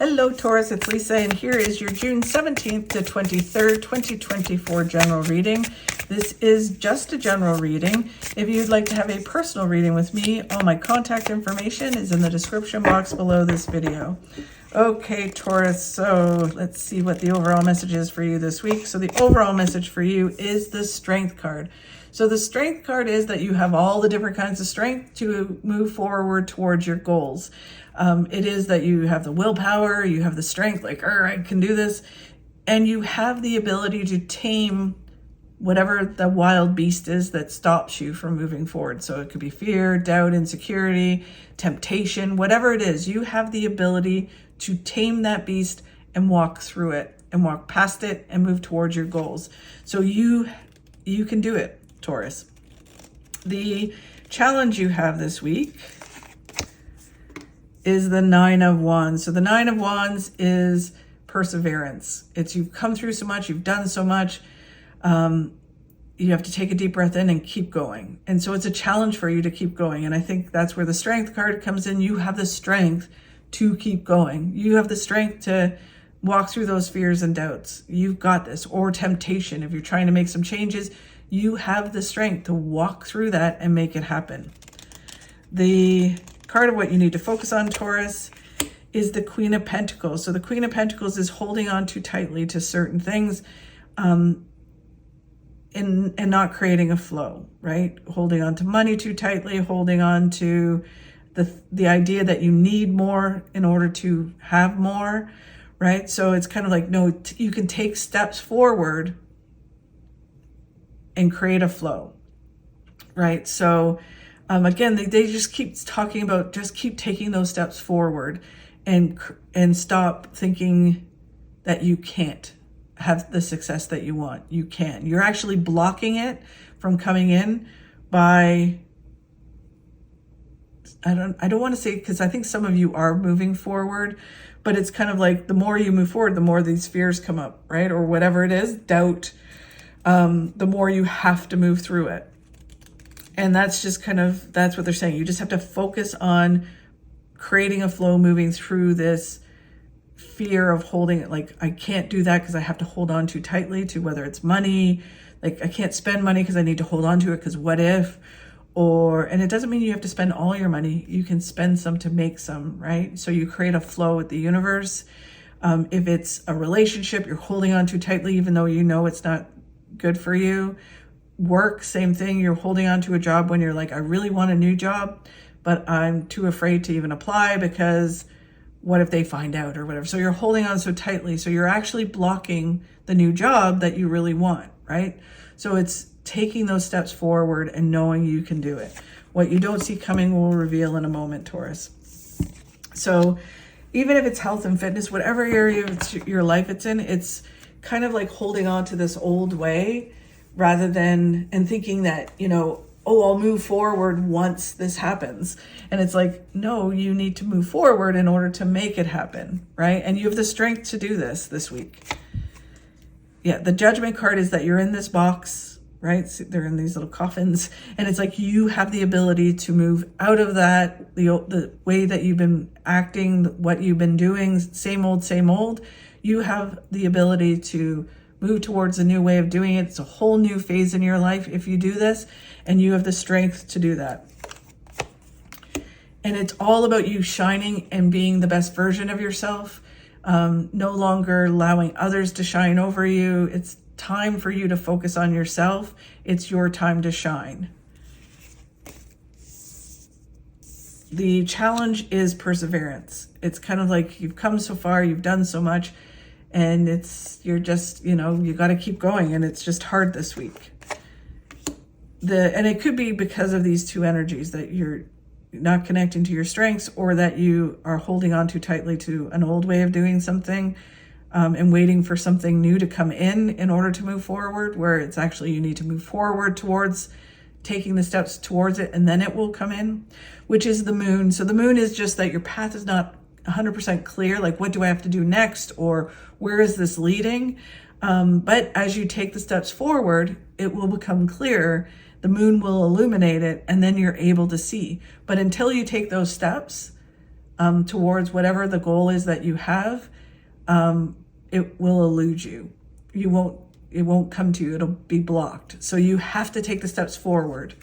Hello Taurus, it's Lisa, and here is your June 17th to 23rd, 2024 general reading. This is just a general reading. If you'd like to have a personal reading with me, all my contact information is in the description box below this video. Okay, Taurus, so let's see what the overall message is for you this week. So the overall message for you is the Strength card. So the Strength card is that you have all the different kinds of strength to move forward towards your goals. It is that you have the willpower, you have the strength, like, I can do this. And you have the ability to tame whatever the wild beast is that stops you from moving forward. So it could be fear, doubt, insecurity, temptation, whatever it is. You have the ability to tame that beast and walk through it and walk past it and move towards your goals. So you can do it, Taurus. The challenge you have this week is the Nine of Wands. So the Nine of Wands is perseverance. It's you've come through so much, you've done so much. You have to take a deep breath in and keep going. And so it's a challenge for you to keep going. And I think that's where the Strength card comes in. You have the strength to keep going. You have the strength to walk through those fears and doubts. You've got this. Or temptation. If you're trying to make some changes, you have the strength to walk through that and make it happen. The card of what you need to focus on, Taurus, is the Queen of Pentacles. So the Queen of Pentacles is holding on too tightly to certain things and not creating a flow, right? Holding on to money too tightly, holding on to the idea that you need more in order to have more, right? So it's kind of like, no, you can take steps forward and create a flow, right? So again, they just keep talking about just keep taking those steps forward and stop thinking that you can't have the success that you want. You can. You're actually blocking it from coming in by, I don't want to say, because I think some of you are moving forward, but it's kind of like the more you move forward, the more these fears come up, right? Or whatever it is, doubt, the more you have to move through it. And that's just kind of, that's what they're saying. You just have to focus on creating a flow, moving through this fear of holding it. Like, I can't do that because I have to hold on too tightly to whether it's money. Like, I can't spend money because I need to hold on to it because what if? And it doesn't mean you have to spend all your money. You can spend some to make some, right? So you create a flow with the universe. If it's a relationship, you're holding on too tightly, even though you know it's not good for you. Work, same thing. You're holding on to a job when you're like, I really want a new job, but I'm too afraid to even apply because what if they find out or whatever? So you're holding on so tightly. So you're actually blocking the new job that you really want, right? So it's taking those steps forward and knowing you can do it. What you don't see coming will reveal in a moment, Taurus. So even if it's health and fitness, whatever area of your life it's in, it's kind of like holding on to this old way rather than, and thinking that, I'll move forward once this happens. And it's like, no, you need to move forward in order to make it happen, right? And you have the strength to do this week. Yeah, the Judgment card is that you're in this box, right? So they're in these little coffins. And it's like you have the ability to move out of that, the way that you've been acting, what you've been doing, same old. You have the ability to move towards a new way of doing it. It's a whole new phase in your life if you do this, and you have the strength to do that. And it's all about you shining and being the best version of yourself, no longer allowing others to shine over you. It's time for you to focus on yourself. It's your time to shine. The challenge is perseverance. It's kind of like you've come so far, you've done so much, and you're just, you got to keep going, and it's just hard this week. And it could be because of these two energies, that you're not connecting to your strengths, or that you are holding on too tightly to an old way of doing something, and waiting for something new to come in order to move forward, where it's actually you need to move forward towards taking the steps towards it, and then it will come in, which is the moon. So the moon is just that your path is not 100% clear, like what do I have to do next, or where is this leading? But as you take the steps forward, it will become clearer. The moon will illuminate it, and then you're able to see. But until you take those steps, towards whatever the goal is that you have, it will elude you. It won't come to you. It'll be blocked. So you have to take the steps forward.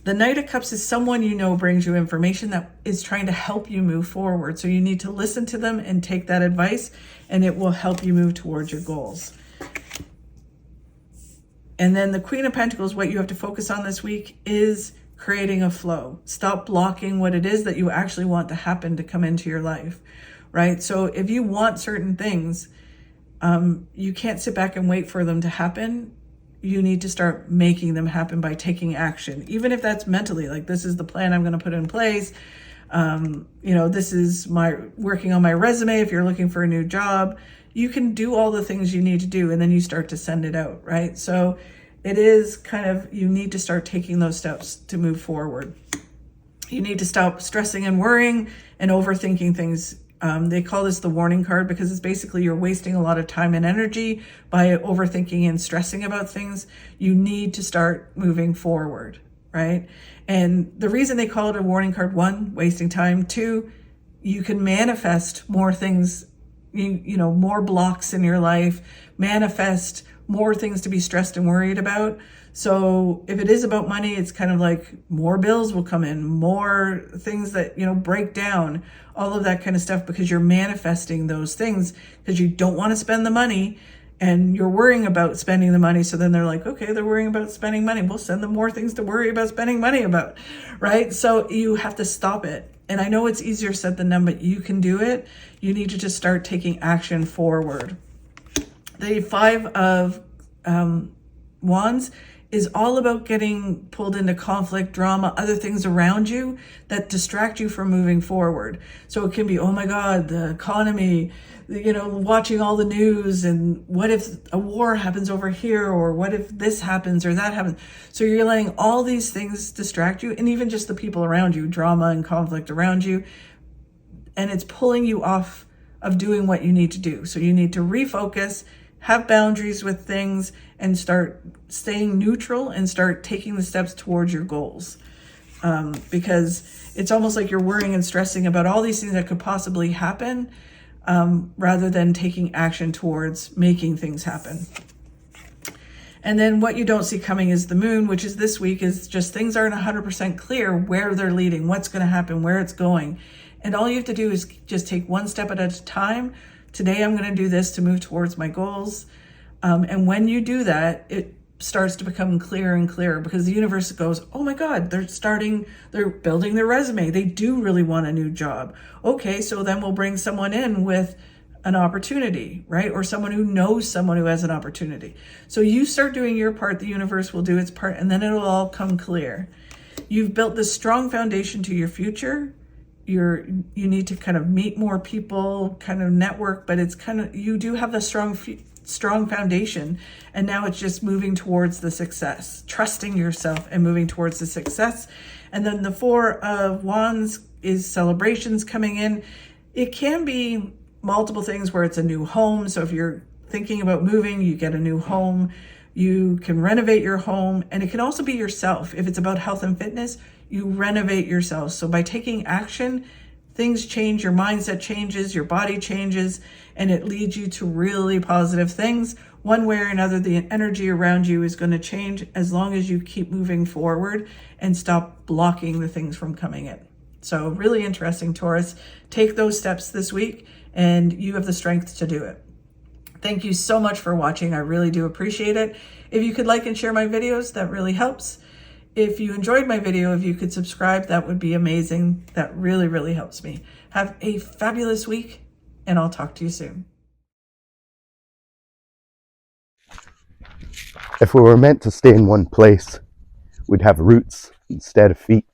The Knight of Cups is someone you know brings you information that is trying to help you move forward. So you need to listen to them and take that advice, and it will help you move towards your goals. And then the Queen of Pentacles, what you have to focus on this week is creating a flow. Stop blocking what it is that you actually want to happen to come into your life, right? So if you want certain things, you can't sit back and wait for them to happen. You need to start making them happen by taking action, even if that's mentally, like, this is the plan I'm going to put in place. This is my working on my resume. If you're looking for a new job, you can do all the things you need to do, and then you start to send it out, right? So it is kind of, you need to start taking those steps to move forward. You need to stop stressing and worrying and overthinking things. They call this the warning card because it's basically you're wasting a lot of time and energy by overthinking and stressing about things. You need to start moving forward, right? And the reason they call it a warning card, 1, wasting time. 2, you can manifest more things, more blocks in your life, manifest more things to be stressed and worried about. So if it is about money, it's kind of like more bills will come in, more things that, break down, all of that kind of stuff, because you're manifesting those things because you don't want to spend the money and you're worrying about spending the money. So then they're like, okay, they're worrying about spending money. We'll send them more things to worry about spending money about, right? So you have to stop it. And I know it's easier said than done, but you can do it. You need to just start taking action forward. The 5 of Wands is all about getting pulled into conflict, drama, other things around you that distract you from moving forward. So it can be, oh my God, the economy, watching all the news, and what if a war happens over here, or what if this happens or that happens? So you're letting all these things distract you, and even just the people around you, drama and conflict around you, and it's pulling you off of doing what you need to do. So you need to refocus, have boundaries with things, and start staying neutral and start taking the steps towards your goals. Because it's almost like you're worrying and stressing about all these things that could possibly happen, rather than taking action towards making things happen. And then what you don't see coming is the moon, which is this week, is just things aren't 100% clear where they're leading, what's going to happen, where it's going. And all you have to do is just take one step at a time. Today, I'm going to do this to move towards my goals. And when you do that, it starts to become clearer and clearer, because the universe goes, oh my God, they're building their resume. They do really want a new job. Okay, so then we'll bring someone in with an opportunity, right? Or someone who knows someone who has an opportunity. So you start doing your part, the universe will do its part, and then it'll all come clear. You've built this strong foundation to your future. You need to kind of meet more people, kind of network, but it's kind of, you do have the strong foundation, and now it's just moving towards the success, trusting yourself and moving towards the success. And then the 4 of Wands is celebrations coming in. It can be multiple things where it's a new home. So if you're thinking about moving, you get a new home, you can renovate your home. And it can also be yourself. If it's about health and fitness, you renovate yourself. So by taking action, things change, your mindset changes, your body changes, and it leads you to really positive things. One way or another, the energy around you is going to change as long as you keep moving forward and stop blocking the things from coming in. So really interesting, Taurus. Take those steps this week, and you have the strength to do it. Thank you so much for watching. I really do appreciate it. If you could like and share my videos, that really helps. If you enjoyed my video, if you could subscribe, that would be amazing. That really, really helps me. Have a fabulous week, and I'll talk to you soon. If we were meant to stay in one place, we'd have roots instead of feet.